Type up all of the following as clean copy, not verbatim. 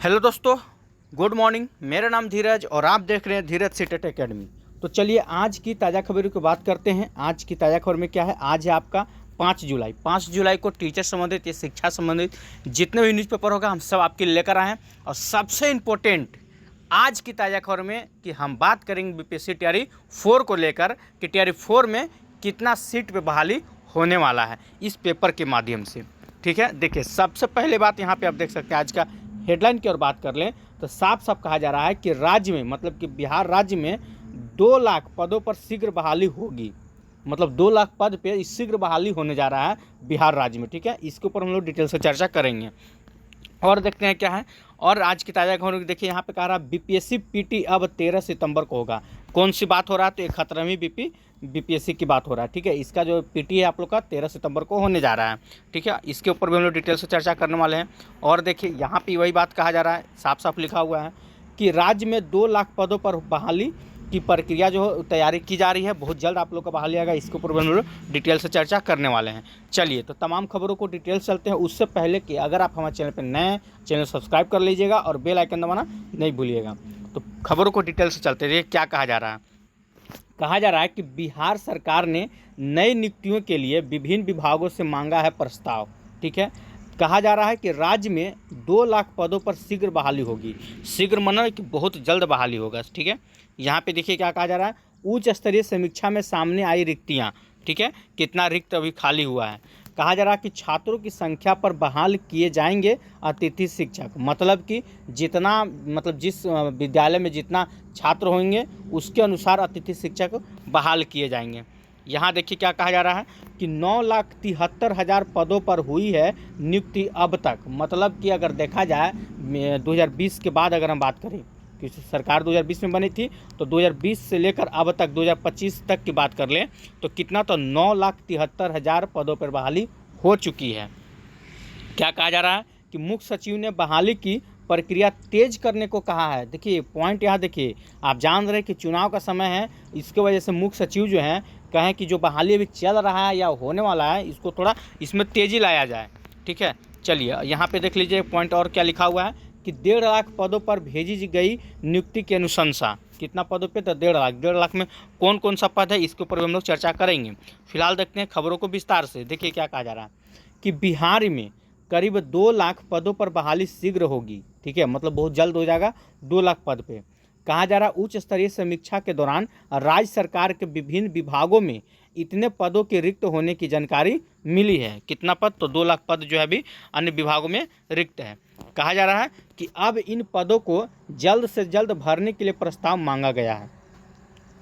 Hello दोस्तों, good morning. मेरा नाम धीरज और आप देख रहे हैं धीरज सीटेट एकेडमी। तो चलिए आज की ताज़ा खबरों की बात करते हैं। आज की ताज़ा खबर में क्या है, आज है आपका 5 जुलाई। 5 जुलाई को टीचर संबंधित या शिक्षा संबंधित जितने भी न्यूज़पेपर होगा हम सब आपके लेकर आए हैं। और सबसे इम्पोर्टेंट आज की ताज़ा खबर में कि हम बात करेंगे बीपीएससी तैयारी 4 को लेकर कि तैयारी 4 में कितना सीट पे बहाली होने वाला है इस पेपर के माध्यम से। ठीक है, देखिए सबसे पहले बात यहाँ पे आप देख सकते हैं, आज का हेडलाइन की ओर बात कर लें तो साफ साफ कहा जा रहा है कि राज्य में मतलब कि बिहार राज्य में 2 लाख पदों पर शीघ्र बहाली होगी। मतलब 2 लाख पद पे शीघ्र बहाली होने जा रहा है बिहार राज्य में। ठीक है, इसके ऊपर हम लोग डिटेल से चर्चा करेंगे और देखते हैं क्या है। और आज की ताज़ा खबर देखिए, यहाँ पे कह रहा है बीपीएससी पीटी अब 13 सितंबर को होगा। कौन सी बात हो रहा है, तो 11वीं बीपीएससी की बात हो रहा है। ठीक है, इसका जो पीटी है आप लोग का 13 सितंबर को होने जा रहा है। ठीक है, इसके ऊपर भी हम लोग डिटेल से चर्चा करने वाले हैं। और देखिए यहाँ पे वही बात कहा जा रहा है, साफ साफ लिखा हुआ है कि राज्य में 2 लाख पदों पर बहाली की प्रक्रिया जो तैयारी की जा रही है, बहुत जल्द आप लोग का बहाली आएगा। इसके ऊपर हम लोग डिटेल से चर्चा करने वाले हैं। चलिए तो तमाम खबरों को डिटेल से चलते हैं। उससे पहले कि अगर आप हमारे चैनल पर नए, चैनल सब्सक्राइब कर लीजिएगा और बेल आइकन दबाना नहीं भूलिएगा। तो खबरों को डिटेल से चलते रहिए। क्या कहा जा रहा है, कहा जा रहा है कि बिहार सरकार ने नई नियुक्तियों के लिए विभिन्न विभागों से मांगा है प्रस्ताव। ठीक है, कहा जा रहा है कि राज्य में 2 लाख पदों पर शीघ्र बहाली होगी। शीघ्र माना कि बहुत जल्द बहाली होगा। ठीक है, यहाँ पे देखिए क्या कहा जा रहा है, उच्च स्तरीय समीक्षा में सामने आई रिक्तियाँ। ठीक है, कितना रिक्त अभी खाली हुआ है। कहा जा रहा है कि छात्रों की संख्या पर बहाल किए जाएंगे अतिथि शिक्षक। मतलब कि जितना मतलब जिस विद्यालय में जितना छात्र होंगे उसके अनुसार अतिथि शिक्षक बहाल किए जाएंगे। यहाँ देखिए क्या कहा जा रहा है कि 9,73,000 पदों पर हुई है नियुक्ति अब तक। मतलब कि अगर देखा जाए 2020 के बाद अगर हम बात करें, क्योंकि सरकार 2020 में बनी थी, तो 2020 से लेकर अब तक 2025 तक की बात कर लें तो कितना, तो 9,73,000 पदों पर बहाली हो चुकी है। क्या कहा जा रहा है कि मुख्य सचिव ने बहाली की प्रक्रिया तेज करने को कहा है। देखिए पॉइंट यहाँ देखिए, आप जान रहे हैं कि चुनाव का समय है, इसके वजह से मुख्य सचिव जो हैं कहें कि जो बहाली अभी चल रहा है या होने वाला है इसको थोड़ा इसमें तेज़ी लाया जाए। ठीक है, चलिए यहाँ पे देख लीजिए पॉइंट और क्या लिखा हुआ है कि 1.5 लाख पदों पर भेजी गई नियुक्ति की अनुशंसा। कितना पदों पे, तो 1.5 लाख। 1.5 लाख में कौन कौन सा पद है इसके ऊपर हम लोग चर्चा करेंगे। फिलहाल देखते हैं खबरों को विस्तार से। देखिए क्या कहा जा रहा है कि बिहार में करीब 2 लाख पदों पर बहाली शीघ्र होगी। ठीक है, मतलब बहुत जल्द हो जाएगा 2 लाख पद पे। कहा जा रहा है उच्च स्तरीय समीक्षा के दौरान राज्य सरकार के विभिन्न विभागों में इतने पदों के रिक्त होने की जानकारी मिली है। कितना पद, तो 2 लाख पद जो है अभी अन्य विभागों में रिक्त है। कहा जा रहा है कि अब इन पदों को जल्द से जल्द भरने के लिए प्रस्ताव मांगा गया है।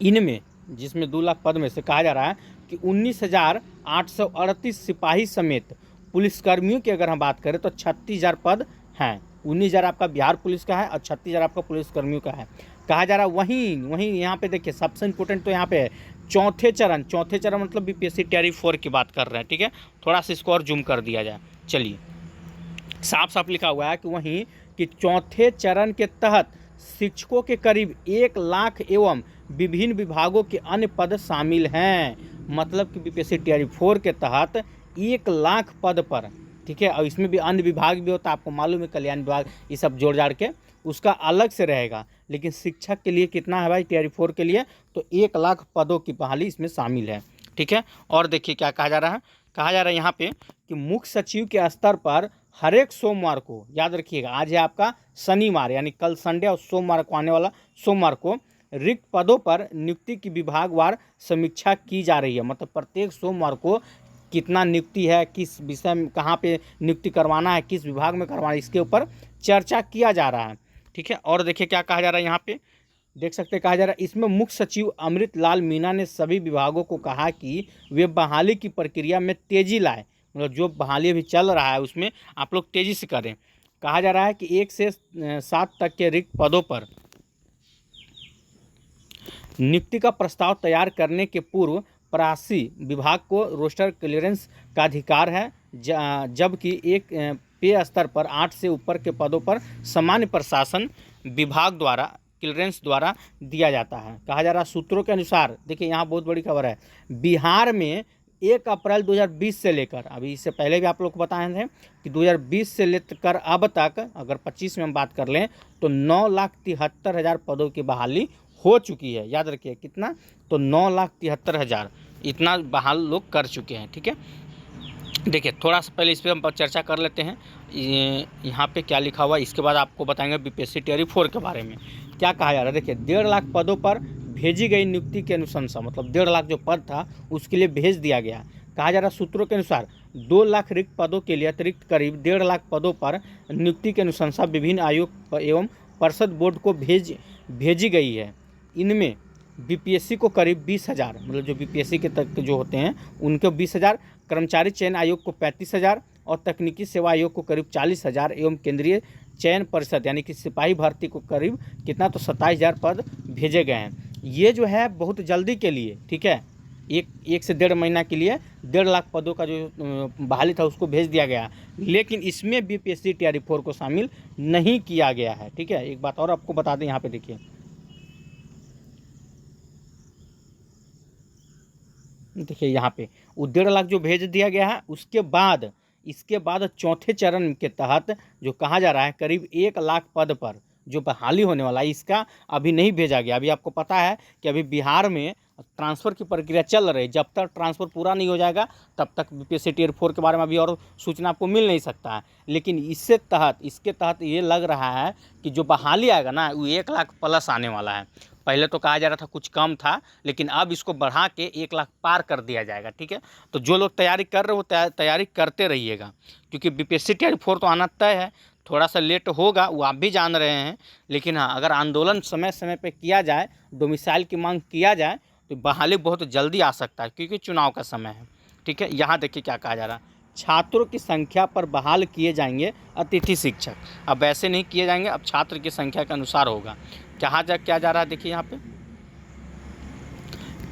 इनमें जिसमें 2 लाख पद में से कहा जा रहा है कि 19,838 सिपाही समेत पुलिसकर्मियों की अगर हम बात करें तो 36,000 पद हैं। 19,000 आपका बिहार पुलिस का है और 36,000 आपका पुलिसकर्मियों का है। कहा जा रहा है वहीं यहाँ पे देखिए सबसे इम्पोर्टेंट तो यहाँ पे है चौथे चरण मतलब बीपीएससी तैयारी 4 की बात कर रहे हैं। ठीक है, थोड़ा सा इसको और जूम कर दिया जाए। चलिए साफ साफ लिखा हुआ है कि वहीं कि चौथे चरण के तहत शिक्षकों के करीब 1 लाख एवं विभिन्न विभागों के अन्य पद शामिल हैं। मतलब कि बीपीएससी तैयारी 4 के तहत 1 लाख पद पर। ठीक है, और इसमें भी अन्य विभाग भी होता है, आपको मालूम है, कल्याण विभाग, ये सब जोड़ जाड़ के उसका अलग से रहेगा। लेकिन शिक्षक के लिए कितना है भाई तैयारी 4 के लिए, तो 1 लाख पदों की बहाली इसमें शामिल है। ठीक है, और देखिए क्या कहा जा रहा है, कहा जा रहा है यहाँ पे कि मुख्य सचिव के स्तर पर हर एक सोमवार को, याद रखिएगा आज है आपका शनिवार यानी कल संडे और सोमवार को आने वाला सोमवार को रिक्त पदों पर नियुक्ति की विभागवार समीक्षा की जा रही है। मतलब प्रत्येक सोमवार को कितना नियुक्ति है, किस विषय में, कहाँ पे नियुक्ति करवाना है, किस विभाग में करवाना है, इसके ऊपर चर्चा किया जा रहा है। ठीक है, और देखिए क्या कहा जा रहा है यहाँ पे देख सकते हैं, कहा जा रहा है इसमें मुख्य सचिव अमृत लाल मीणा ने सभी विभागों को कहा कि वे बहाली की प्रक्रिया में तेजी लाए। मतलब जो बहाली अभी चल रहा है उसमें आप लोग तेजी से करें। कहा जा रहा है कि 1 से 7 तक के रिक्त पदों पर नियुक्ति का प्रस्ताव तैयार करने के पूर्व परासी विभाग को रोस्टर क्लियरेंस का अधिकार है, जबकि एक पे स्तर पर 8 से ऊपर के पदों पर सामान्य प्रशासन विभाग द्वारा क्लियरेंस द्वारा दिया जाता है। कहा जा रहा सूत्रों के अनुसार, देखिए यहाँ बहुत बड़ी खबर है, बिहार में 1 अप्रैल 2020 से लेकर, अभी इससे पहले भी आप लोग को बताए थे कि 2020 से लेकर अब तक अगर 25 में हम बात कर लें तो 9,73,000 पदों की बहाली हो चुकी है। याद रखिए कितना, तो 9,73,000 इतना बहाल लोग कर चुके हैं। ठीक है, देखिए थोड़ा सा पहले इस पर हम चर्चा कर लेते हैं। यहाँ पे क्या लिखा हुआ है, इसके बाद आपको बताएंगे बीपीएससी टियर 4 के बारे में क्या कहा जा रहा है। देखिए 1.5 लाख पदों पर भेजी गई नियुक्ति के अनुशंसा, मतलब 1.5 लाख जो पद था उसके लिए भेज दिया गया। कहा जा रहा सूत्रों के अनुसार 2 लाख रिक्त पदों के लिए अतिरिक्त करीब 1.5 लाख पदों पर नियुक्ति की अनुशंसा विभिन्न आयोग एवं परिषद बोर्ड को भेजी गई है। इनमें बीपीएससी को करीब 20,000, मतलब जो बीपीएससी के तक जो होते हैं उनको 20,000, कर्मचारी चयन आयोग को 35,000 और तकनीकी सेवा आयोग को करीब 40,000 एवं केंद्रीय चयन परिषद यानी कि सिपाही भर्ती को करीब कितना, तो 27,000 पद भेजे गए हैं। ये जो है बहुत जल्दी के लिए, ठीक है, एक से 1.5 महीना के लिए 1.5 लाख पदों का जो बहाली था उसको भेज दिया गया, लेकिन इसमें बीपीएससी टियर 4 को शामिल नहीं किया गया है। ठीक है, एक बात और आपको बता दें, यहाँ पे देखिए यहाँ पे वो 1.5 लाख जो भेज दिया गया है, इसके बाद चौथे चरण के तहत जो कहा जा रहा है करीब 1 लाख पद पर जो बहाली होने वाला है, इसका अभी नहीं भेजा गया। अभी आपको पता है कि अभी बिहार में ट्रांसफ़र की प्रक्रिया चल रही है। जब तक ट्रांसफ़र पूरा नहीं हो जाएगा तब तक बीपीएससी टियर 4 के बारे में अभी और सूचना आपको मिल नहीं सकता है। लेकिन इसके तहत ये लग रहा है कि जो बहाली आएगा ना वो 1 लाख प्लस आने वाला है। पहले तो कहा जा रहा था कुछ कम था, लेकिन अब इसको बढ़ा के 1 लाख पार कर दिया जाएगा। ठीक है, तो जो लोग तैयारी कर रहे हो वो तैयारी करते रहिएगा, क्योंकि बीपीएससी टियर 4 तो आना तय है। थोड़ा सा लेट होगा वो आप भी जान रहे हैं, लेकिन हाँ अगर आंदोलन समय समय पे किया जाए, डोमिसाइल की मांग किया जाए तो बहाली बहुत जल्दी आ सकता है, क्योंकि चुनाव का समय है। ठीक है, यहाँ देखिए क्या कहा जा रहा है, छात्रों की संख्या पर बहाल किए जाएंगे अतिथि शिक्षक। अब ऐसे नहीं किए जाएंगे, अब छात्र की संख्या के अनुसार होगा। क्या जा रहा है, देखिए यहाँ पे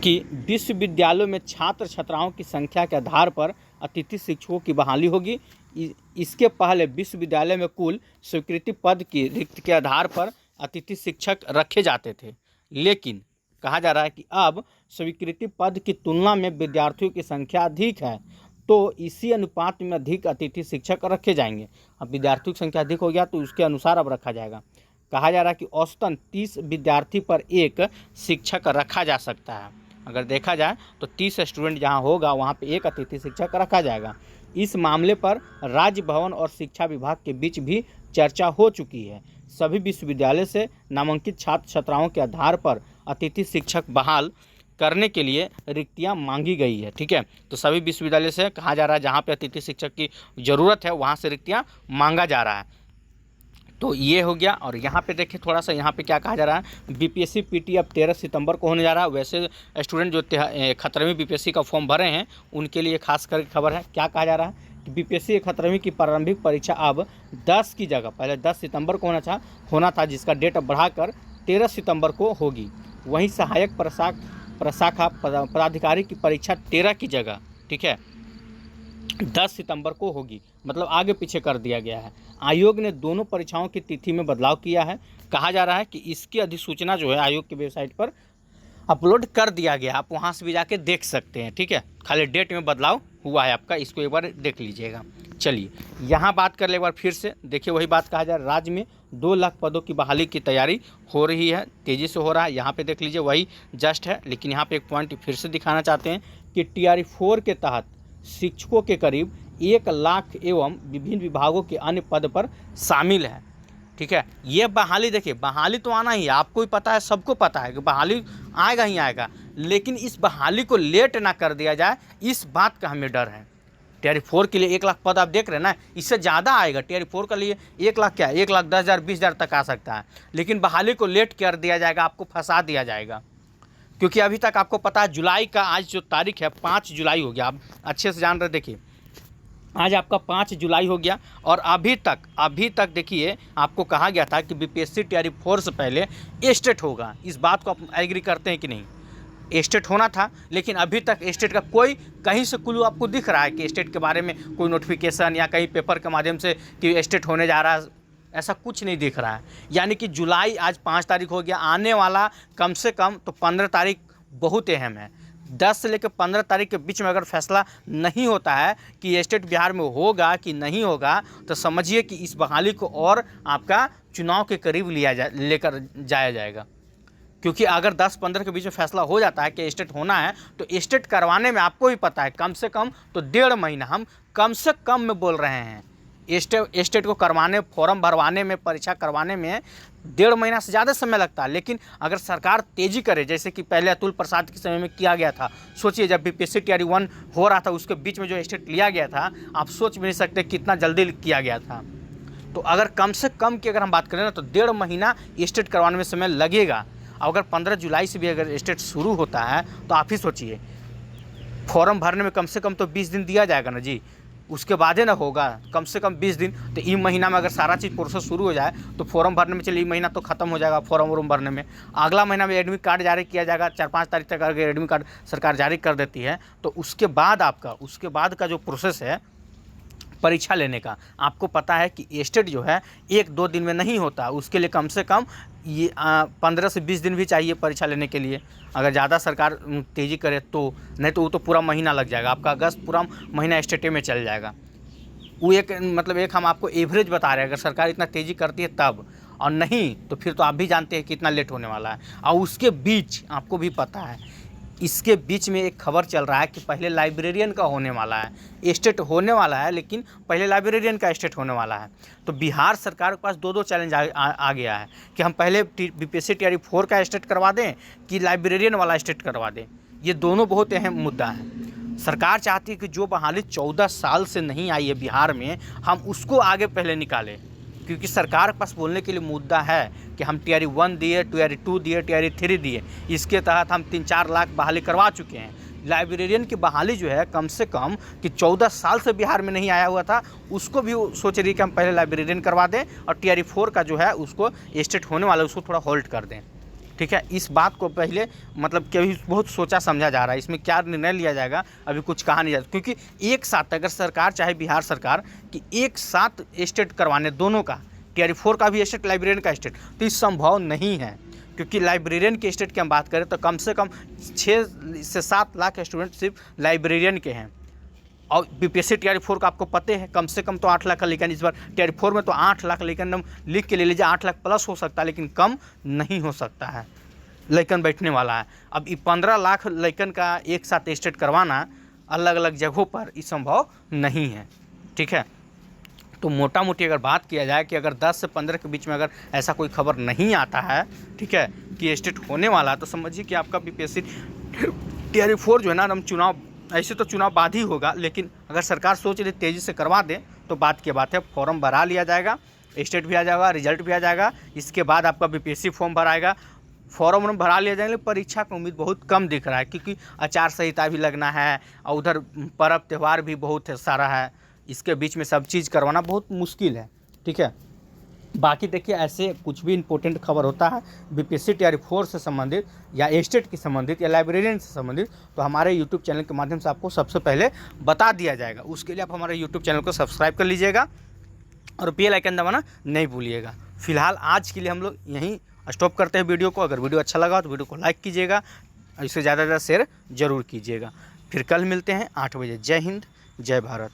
कि विश्वविद्यालयों में छात्र छात्राओं की संख्या के आधार पर अतिथि शिक्षकों की बहाली होगी। इसके पहले विश्वविद्यालय में कुल स्वीकृति पद की रिक्त के आधार पर अतिथि शिक्षक रखे जाते थे, लेकिन कहा जा रहा है कि अब स्वीकृति पद की तुलना में विद्यार्थियों की संख्या अधिक है, तो इसी अनुपात में अधिक अतिथि शिक्षक रखे जाएंगे। अब विद्यार्थियों की संख्या अधिक हो गया तो उसके अनुसार अब रखा जाएगा। कहा जा रहा है कि औसतन 30 विद्यार्थी पर एक शिक्षक रखा जा सकता है। अगर देखा जाए तो 30 स्टूडेंट जहां होगा वहां पे एक अतिथि शिक्षक रखा जाएगा। इस मामले पर राज्य भवन और शिक्षा विभाग के बीच भी चर्चा हो चुकी है। सभी विश्वविद्यालय से नामांकित छात्र छात्राओं के आधार पर अतिथि शिक्षक बहाल करने के लिए रिक्तियां मांगी गई है। ठीक है, तो सभी विश्वविद्यालय से कहा जा रहा है जहां पे अतिथि शिक्षक की ज़रूरत है वहां से रिक्तियां मांगा जा रहा है। तो ये हो गया। और यहाँ पे देखिए थोड़ा सा यहाँ पे क्या कहा जा रहा है, बीपीएससी पीटी अब 13 सितंबर को होने जा रहा है। वैसे स्टूडेंट जो 11वीं बीपीएससी का फॉर्म भरे हैं उनके लिए खास कर खबर है। क्या कहा जा रहा है कि बीपीएससी 11वीं की प्रारंभिक परीक्षा अब 10 की जगह पहले 10 सितंबर को होना था, जिसका डेट अब बढ़ाकर 13 सितंबर को होगी। वहीं सहायक प्रशाखा पदाधिकारी की परीक्षा 13 की जगह, ठीक है, 10 सितंबर को होगी, मतलब आगे पीछे कर दिया गया है। आयोग ने दोनों परीक्षाओं की तिथि में बदलाव किया है। कहा जा रहा है कि इसकी अधिसूचना जो है आयोग की वेबसाइट पर अपलोड कर दिया गया, आप वहां से भी जाके देख सकते हैं। ठीक है, खाली डेट में बदलाव हुआ है आपका, इसको एक बार देख लीजिएगा। चलिए यहाँ बात कर ले एक बार फिर से, देखिए वही बात कहा जा रहा है, राज्य में 2 लाख पदों की बहाली की तैयारी हो रही है, तेज़ी से हो रहा है। यहाँ पे देख लीजिए वही जस्ट है, लेकिन यहाँ पे एक पॉइंट फिर से दिखाना चाहते हैं कि टियर 4 के तहत शिक्षकों के करीब 1 लाख एवं विभिन्न विभागों के अन्य पद पर शामिल है। ठीक है, ये बहाली देखिए, बहाली तो आना ही है, आपको ही पता है, सबको पता है कि बहाली आएगा ही आएगा, लेकिन इस बहाली को लेट ना कर दिया जाए, इस बात का हमें डर है। टियर 4 के लिए 1 लाख पद आप देख रहे हैं ना, इससे ज़्यादा आएगा। टियर 4 के लिए 1 लाख क्या है, 1,10,000 20,000 तक आ सकता है, लेकिन बहाली को लेट कर दिया जाएगा, आपको फंसा दिया जाएगा। क्योंकि अभी तक आपको पता है जुलाई का आज जो तारीख है 5 जुलाई हो गया, आप अच्छे से जान रहे, देखिए आज आपका 5 जुलाई हो गया और अभी तक देखिए आपको कहा गया था कि बीपीएससी टियर 4 से पहले एस्टेट होगा। इस बात को आप एग्री करते हैं कि नहीं? एस्टेट होना था, लेकिन अभी तक एस्टेट का कोई कहीं से क्लू आपको दिख रहा है कि एस्टेट के बारे में कोई नोटिफिकेशन या कहीं पेपर के माध्यम से कि एस्टेट होने जा रहा है, ऐसा कुछ नहीं दिख रहा है। यानी कि जुलाई आज 5 तारीख हो गया, आने वाला कम से कम तो 15 तारीख बहुत अहम है। 10 से लेकर 15 तारीख के बीच में अगर फैसला नहीं होता है कि स्टेट बिहार में होगा कि नहीं होगा, तो समझिए कि इस बहाली को और आपका चुनाव के करीब लेकर जाया जाएगा। क्योंकि अगर 10-15 के बीच में फैसला हो जाता है कि स्टेट होना है, तो स्टेट करवाने में आपको भी पता है कम से कम तो 1.5 महीना, हम कम से कम में बोल रहे हैं, स्टेट को करवाने, फॉर्म भरवाने में, परीक्षा करवाने में 1.5 महीना से ज़्यादा समय लगता है। लेकिन अगर सरकार तेज़ी करे, जैसे कि पहले अतुल प्रसाद के समय में किया गया था, सोचिए जब बीपीएससी टीआरई 1 हो रहा था उसके बीच में जो स्टेट लिया गया था, आप सोच भी नहीं सकते कितना जल्दी किया गया था। तो अगर कम से कम की अगर हम बात करें ना, तो 1.5 महीना स्टेट करवाने में समय लगेगा। अगर 15 जुलाई से भी अगर स्टेट शुरू होता है, तो आप ही सोचिए फॉर्म भरने में कम से कम तो 20 दिन दिया जाएगा ना जी, उसके बाद ही ना होगा, कम से कम 20 दिन। तो ई महीना में अगर सारा चीज़ प्रोसेस शुरू हो जाए, तो फॉर्म भरने में चलिए ई महीना तो खत्म हो जाएगा फॉर्म वॉर्म भरने में। अगला महीना में एडमिट कार्ड जारी किया जाएगा, 4-5 तारीख तक अगर एडमिट कार्ड सरकार जारी कर देती है, तो उसके बाद का जो प्रोसेस है परीक्षा लेने का, आपको पता है कि स्टेट जो है 1-2 दिन में नहीं होता, उसके लिए कम से कम ये 15 से 20 दिन भी चाहिए परीक्षा लेने के लिए, अगर ज़्यादा सरकार तेज़ी करे तो। नहीं तो वो तो पूरा महीना लग जाएगा, आपका अगस्त पूरा महीना स्टेटे में चल जाएगा। वो एक हम आपको एवरेज बता रहे हैं, अगर सरकार इतना तेज़ी करती है तब, और नहीं तो फिर तो आप भी जानते हैं कितना लेट होने वाला है। और उसके बीच आपको भी पता है, इसके बीच में एक खबर चल रहा है कि पहले लाइब्रेरियन का होने वाला है, स्टेट होने वाला है, लेकिन पहले लाइब्रेरियन का स्टेट होने वाला है। तो बिहार सरकार के पास 2 चैलेंज आ गया है कि हम पहले बीपीएससी टीआरई 4 का स्टेट करवा दें कि लाइब्रेरियन वाला स्टेट करवा दें। ये दोनों बहुत अहम मुद्दा है। सरकार चाहती है कि जो बहाली 14 साल से नहीं आई है बिहार में, हम उसको आगे पहले निकालें, क्योंकि सरकार के पास बोलने के लिए मुद्दा है कि हम टीआरई 1 दिए, टीआरई 2 दिए, टीआरई 3 दिए, इसके तहत हम 3-4 लाख बहाली करवा चुके हैं। लाइब्रेरियन की बहाली जो है कम से कम कि 14 साल से बिहार में नहीं आया हुआ था, उसको भी सोच रही है कि हम पहले लाइब्रेरियन करवा दें, और टीआरई 4 का जो है उसको स्टेट होने वाला उसको थोड़ा होल्ड कर दें। ठीक है, इस बात को पहले मतलब कभी बहुत सोचा समझा जा रहा है, इसमें क्या निर्णय लिया जाएगा अभी कुछ कहा नहीं जाता। क्योंकि एक साथ अगर सरकार चाहे, बिहार सरकार, कि एक साथ स्टेट करवाने दोनों का, टीआरई 4 का भी स्टेट, लाइब्रेरियन का स्टेट, तो इस संभव नहीं है। क्योंकि लाइब्रेरियन के स्टेट की हम बात करें तो कम से कम 6 से 7 लाख स्टूडेंट सिर्फ लाइब्रेरियन के हैं, और बीपीएससी टीआरई 4 का आपको पते हैं कम से कम तो 8 लाख का, लेकिन इस बार टीआरई 4 में तो 8 लाख, लेकिन हम लिख के ले लीजिए 8 लाख प्लस हो सकता है, लेकिन कम नहीं हो सकता है, लइकन बैठने वाला है। अब ये 15 लाख लइकन का एक साथ स्टेट करवाना अलग अलग जगहों पर ये संभव नहीं है। ठीक है, तो मोटा मोटी अगर बात किया जाए कि अगर 10 से 15 के बीच में अगर ऐसा कोई खबर नहीं आता है, ठीक है, कि स्टेट होने वाला, तो समझिए कि आपका बीपीएससी टीआरई 4 जो है ना, हम चुनाव, ऐसे तो चुनाव बाद ही होगा, लेकिन अगर सरकार सोच रही तेज़ी से करवा दे तो बात की बात है, फॉर्म भरा लिया जाएगा, स्टेट भी आ जाएगा, रिजल्ट भी आ जाएगा, इसके बाद आपका बीपीएससी फॉर्म भराएगा, फॉर्म भरा लिया जाएंगे। परीक्षा की उम्मीद बहुत कम दिख रहा है, क्योंकि आचार संहिता भी लगना है, और उधर पर्व त्यौहार भी बहुत सारा है, इसके बीच में सब चीज़ करवाना बहुत मुश्किल है। ठीक है, बाकी देखिए ऐसे कुछ भी इंपॉर्टेंट खबर होता है बीपीएससी टीआरई 4 से संबंधित या स्टेट की संबंधित या लाइब्रेरियन से संबंधित, तो हमारे यूट्यूब चैनल के माध्यम से आपको सबसे पहले बता दिया जाएगा। उसके लिए आप हमारे यूट्यूब चैनल को सब्सक्राइब कर लीजिएगा और बेल आइकन दबाना नहीं भूलिएगा। फिलहाल आज के लिए हम लोग यहीं स्टॉप करते हैं वीडियो को। अगर वीडियो अच्छा लगा तो वीडियो को लाइक कीजिएगा, इसे ज़्यादा से ज़्यादा शेयर जरूर कीजिएगा। फिर कल मिलते हैं 8 बजे। जय हिंद, जय भारत।